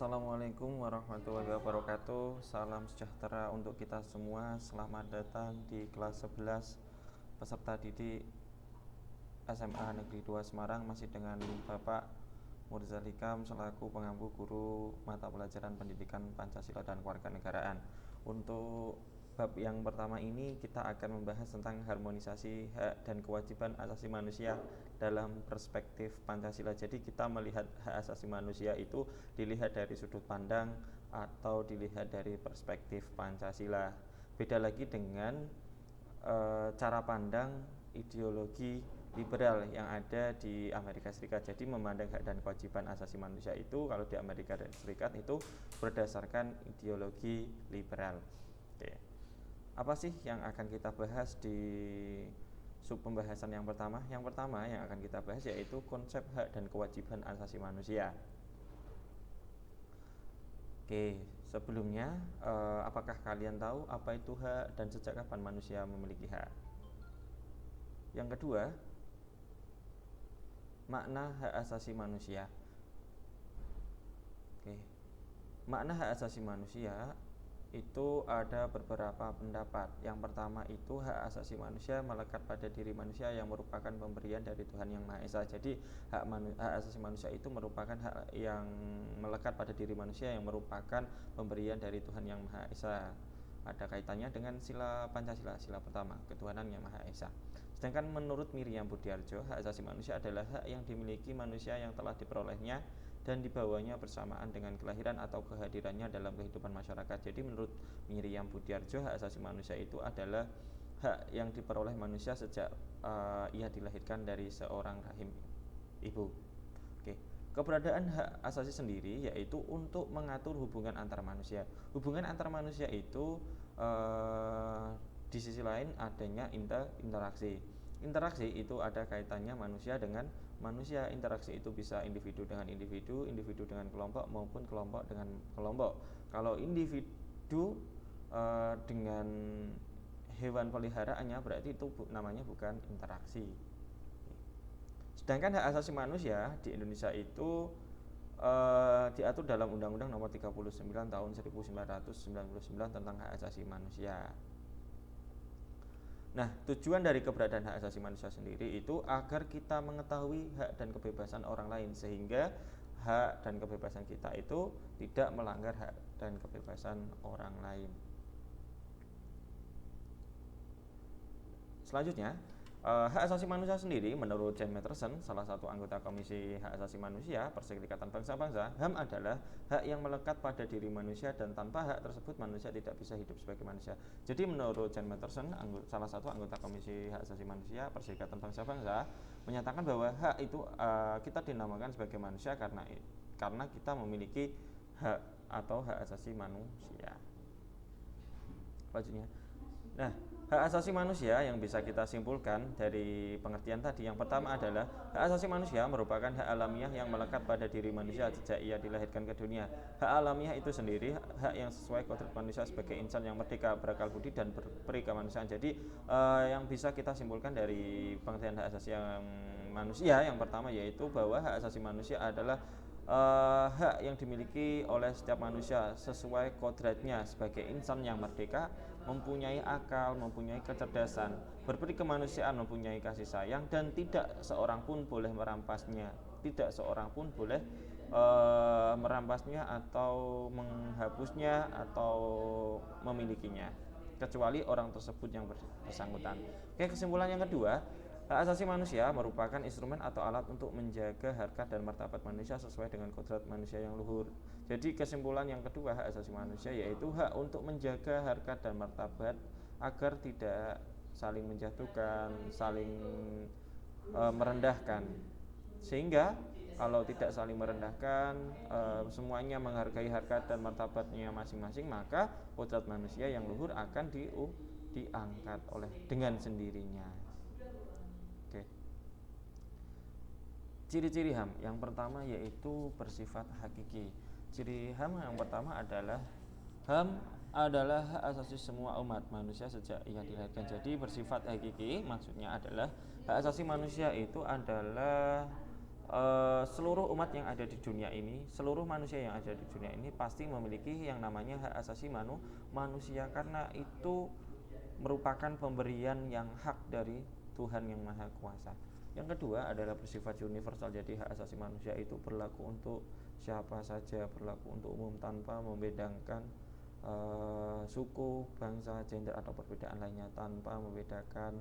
Assalamualaikum warahmatullahi wabarakatuh. Salam sejahtera untuk kita semua. Selamat datang di kelas 11 peserta didik SMA Negeri 2 Semarang, masih dengan Bapak Murzalikam selaku pengampu guru mata pelajaran pendidikan Pancasila dan Kewarganegaraan. Untuk bab yang pertama ini kita akan membahas tentang harmonisasi hak dan kewajiban asasi manusia dalam perspektif Pancasila. Jadi kita melihat hak asasi manusia itu dilihat dari sudut pandang atau dilihat dari perspektif Pancasila. Beda lagi dengan cara pandang ideologi liberal yang ada di Amerika Serikat. Jadi memandang hak dan kewajiban asasi manusia itu kalau di Amerika Serikat itu berdasarkan ideologi liberal. Oke. Apa sih yang akan kita bahas di sub pembahasan yang pertama? Yang pertama yang akan kita bahas yaitu konsep hak dan kewajiban asasi manusia. Oke, sebelumnya apakah kalian tahu apa itu hak dan sejak kapan manusia memiliki hak? Yang kedua, makna hak asasi manusia. Oke. Makna hak asasi manusia itu ada beberapa pendapat. Yang pertama itu hak asasi manusia melekat pada diri manusia yang merupakan pemberian dari Tuhan Yang Maha Esa. Jadi hak asasi manusia itu merupakan hak yang melekat pada diri manusia yang merupakan pemberian dari Tuhan Yang Maha Esa. Ada kaitannya dengan sila Pancasila, sila pertama, ketuhanan Yang Maha Esa. Sedangkan menurut Miriam Budiarjo, hak asasi manusia adalah hak yang dimiliki manusia yang telah diperolehnya dan dibawanya bersamaan dengan kelahiran atau kehadirannya dalam kehidupan masyarakat. Jadi menurut Miriam Budiarjo, hak asasi manusia itu adalah hak yang diperoleh manusia sejak ia dilahirkan dari seorang rahim ibu. Oke. Keberadaan hak asasi sendiri yaitu untuk mengatur hubungan antar manusia. Hubungan antar manusia itu di sisi lain adanya interaksi. Interaksi itu ada kaitannya manusia dengan manusia. Interaksi itu bisa individu dengan individu, individu dengan kelompok maupun kelompok dengan kelompok. Kalau individu dengan hewan peliharaannya berarti itu namanya bukan interaksi. Sedangkan hak asasi manusia di Indonesia itu diatur dalam Undang-Undang Nomor 39 Tahun 1999 tentang hak asasi manusia. Nah, tujuan dari keberadaan hak asasi manusia sendiri itu agar kita mengetahui hak dan kebebasan orang lain, sehingga hak dan kebebasan kita itu tidak melanggar hak dan kebebasan orang lain. Selanjutnya, hak asasi manusia sendiri menurut Jane Matterson, salah satu anggota Komisi Hak Asasi Manusia Perserikatan Bangsa-Bangsa, HAM adalah hak yang melekat pada diri manusia dan tanpa hak tersebut manusia tidak bisa hidup sebagai manusia. Jadi menurut Jane Matterson, salah satu anggota Komisi Hak Asasi Manusia Perserikatan Bangsa-Bangsa, menyatakan bahwa hak itu kita dinamakan sebagai manusia karena kita memiliki hak atau hak asasi manusia. Selanjutnya, nah, hak asasi manusia yang bisa kita simpulkan dari pengertian tadi, yang pertama adalah hak asasi manusia merupakan hak alamiah yang melekat pada diri manusia sejak ia dilahirkan ke dunia. Hak alamiah itu sendiri hak yang sesuai kodrat manusia sebagai insan yang merdeka, berakal budi dan berperi kemanusiaan. Jadi yang bisa kita simpulkan dari pengertian hak asasi manusia yang pertama yaitu bahwa hak asasi manusia adalah hak yang dimiliki oleh setiap manusia sesuai kodratnya sebagai insan yang merdeka, mempunyai akal, mempunyai kecerdasan, berperi kemanusiaan, mempunyai kasih sayang, dan tidak seorang pun boleh merampasnya. Tidak seorang pun boleh merampasnya atau menghapusnya atau memilikinya, kecuali orang tersebut yang bersangkutan. Oke, kesimpulan yang kedua, hak asasi manusia merupakan instrumen atau alat untuk menjaga harkat dan martabat manusia sesuai dengan kodrat manusia yang luhur. Jadi kesimpulan yang kedua hak asasi manusia yaitu hak untuk menjaga harkat dan martabat agar tidak saling menjatuhkan, saling merendahkan. Sehingga kalau tidak saling merendahkan, semuanya menghargai harkat dan martabatnya masing-masing, maka kodrat manusia yang luhur akan diangkat dengan sendirinya. Oke. Ciri-ciri HAM yang pertama yaitu bersifat hakiki. Ciri HAM yang pertama adalah HAM adalah hak asasi semua umat manusia sejak ia dilahirkan. Jadi bersifat hakiki maksudnya adalah hak asasi manusia itu adalah seluruh umat yang ada di dunia ini, seluruh manusia yang ada di dunia ini pasti memiliki yang namanya hak asasi manusia, karena itu merupakan pemberian yang hak dari Tuhan yang Maha Kuasa. Yang kedua adalah bersifat universal, jadi hak asasi manusia itu berlaku untuk siapa saja, berlaku untuk umum tanpa membedakan suku, bangsa, gender atau perbedaan lainnya, tanpa membedakan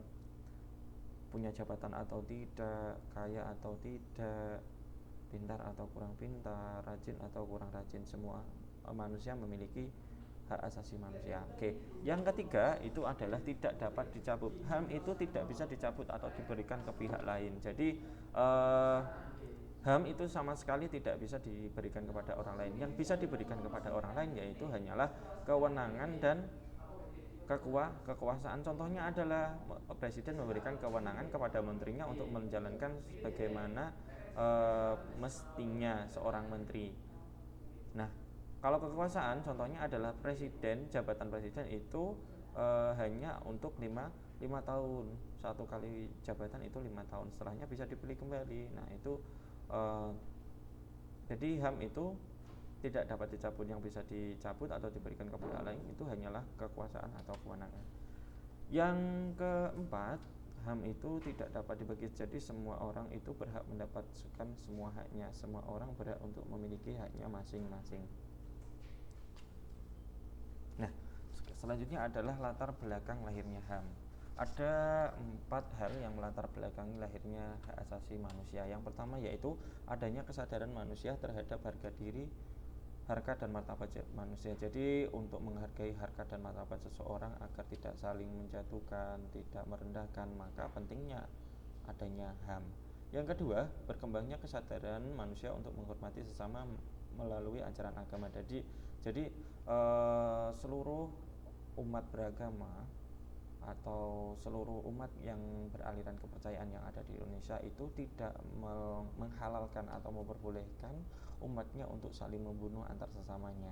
punya jabatan atau tidak, kaya atau tidak, pintar atau kurang pintar, rajin atau kurang rajin. Semua manusia memiliki hak asasi manusia. Oke, yang ketiga itu adalah tidak dapat dicabut. HAM itu tidak bisa dicabut atau diberikan ke pihak lain. Jadi HAM itu sama sekali tidak bisa diberikan kepada orang lain. Yang bisa diberikan kepada orang lain yaitu hanyalah kewenangan dan kekuasaan. Contohnya adalah presiden memberikan kewenangan kepada menterinya untuk menjalankan sebagaimana mestinya seorang menteri. Nah, kalau kekuasaan contohnya adalah presiden, jabatan presiden itu hanya untuk 5 tahun. Satu kali jabatan itu 5 tahun, setelahnya bisa dipilih kembali. Nah, itu jadi HAM itu tidak dapat dicabut. Yang bisa dicabut atau diberikan ke pihak lain itu hanyalah kekuasaan atau kewenangan. Yang keempat, HAM itu tidak dapat dibagi, jadi semua orang itu berhak mendapatkan semua haknya. Semua orang berhak untuk memiliki haknya masing-masing. Nah, selanjutnya adalah latar belakang lahirnya HAM. Ada 4 hal yang melatar belakangi lahirnya hak asasi manusia. Yang pertama yaitu adanya kesadaran manusia terhadap harga diri, harkat dan martabat manusia. Jadi untuk menghargai harkat dan martabat seseorang agar tidak saling menjatuhkan, tidak merendahkan, maka pentingnya adanya HAM. Yang kedua, berkembangnya kesadaran manusia untuk menghormati sesama melalui ajaran agama. Jadi seluruh umat beragama atau seluruh umat yang beraliran kepercayaan yang ada di Indonesia itu tidak menghalalkan atau memperbolehkan umatnya untuk saling membunuh antar sesamanya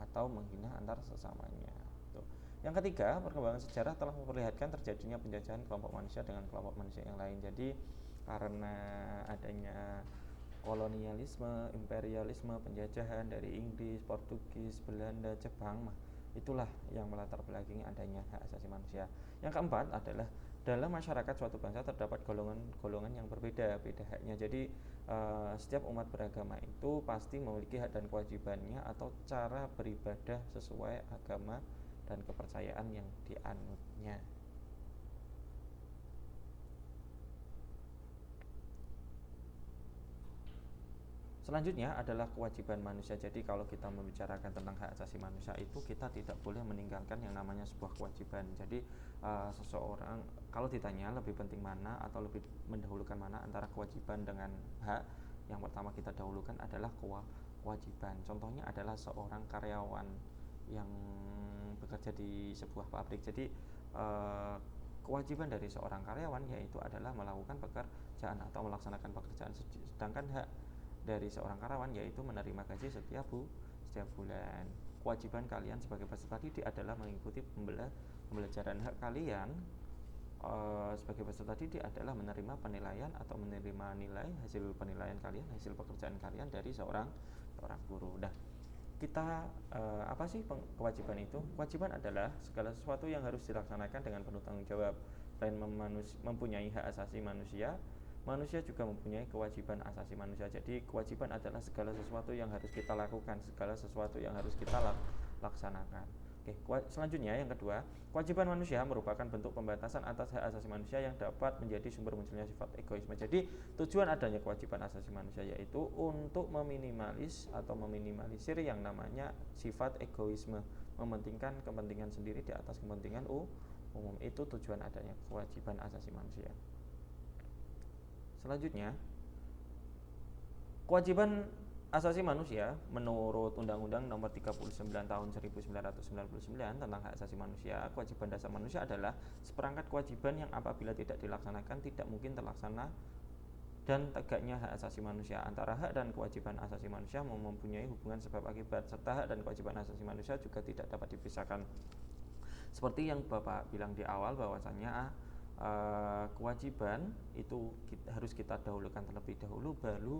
atau menghina antar sesamanya. Tuh. Yang ketiga, perkembangan sejarah telah memperlihatkan terjadinya penjajahan kelompok manusia dengan kelompok manusia yang lain. Jadi karena adanya kolonialisme, imperialisme, penjajahan dari Inggris, Portugis, Belanda, Jepang, itulah yang melatar belakangi adanya hak asasi manusia. Yang keempat adalah dalam masyarakat suatu bangsa terdapat golongan-golongan yang berbeda-beda haknya. Jadi setiap umat beragama itu pasti memiliki hak dan kewajibannya atau cara beribadah sesuai agama dan kepercayaan yang dianutnya. Selanjutnya adalah kewajiban manusia. Jadi kalau kita membicarakan tentang hak asasi manusia itu kita tidak boleh meninggalkan yang namanya sebuah kewajiban. Jadi seseorang kalau ditanya lebih penting mana atau lebih mendahulukan mana antara kewajiban dengan hak, yang pertama kita dahulukan adalah kewajiban. Contohnya adalah seorang karyawan yang bekerja di sebuah pabrik. Jadi kewajiban dari seorang karyawan yaitu adalah melakukan pekerjaan atau melaksanakan pekerjaan, sedangkan hak dari seorang karyawan yaitu menerima gaji setiap bulan. Kewajiban kalian sebagai peserta didik adalah mengikuti pembelajaran. Hak kalian sebagai peserta didik adalah menerima penilaian atau menerima nilai hasil penilaian kalian, hasil pekerjaan kalian dari seorang guru. Nah, kita apa sih kewajiban itu? Kewajiban adalah segala sesuatu yang harus dilaksanakan dengan penuh tanggung jawab. Selain mempunyai hak asasi manusia, manusia juga mempunyai kewajiban asasi manusia. Jadi kewajiban adalah segala sesuatu yang harus kita lakukan, segala sesuatu yang harus kita laksanakan. Oke, selanjutnya yang kedua, kewajiban manusia merupakan bentuk pembatasan atas hak asasi manusia yang dapat menjadi sumber munculnya sifat egoisme. Jadi tujuan adanya kewajiban asasi manusia yaitu untuk meminimalisir yang namanya sifat egoisme, mementingkan kepentingan sendiri di atas kepentingan umum. Itu tujuan adanya kewajiban asasi manusia. Selanjutnya, kewajiban asasi manusia menurut Undang-Undang Nomor 39 Tahun 1999 tentang Hak Asasi Manusia, kewajiban dasar manusia adalah seperangkat kewajiban yang apabila tidak dilaksanakan tidak mungkin terlaksana dan tegaknya hak asasi manusia. Antara hak dan kewajiban asasi manusia mempunyai hubungan sebab akibat, serta hak dan kewajiban asasi manusia juga tidak dapat dipisahkan. Seperti yang Bapak bilang di awal bahwasannya kewajiban itu harus kita dahulukan terlebih dahulu, baru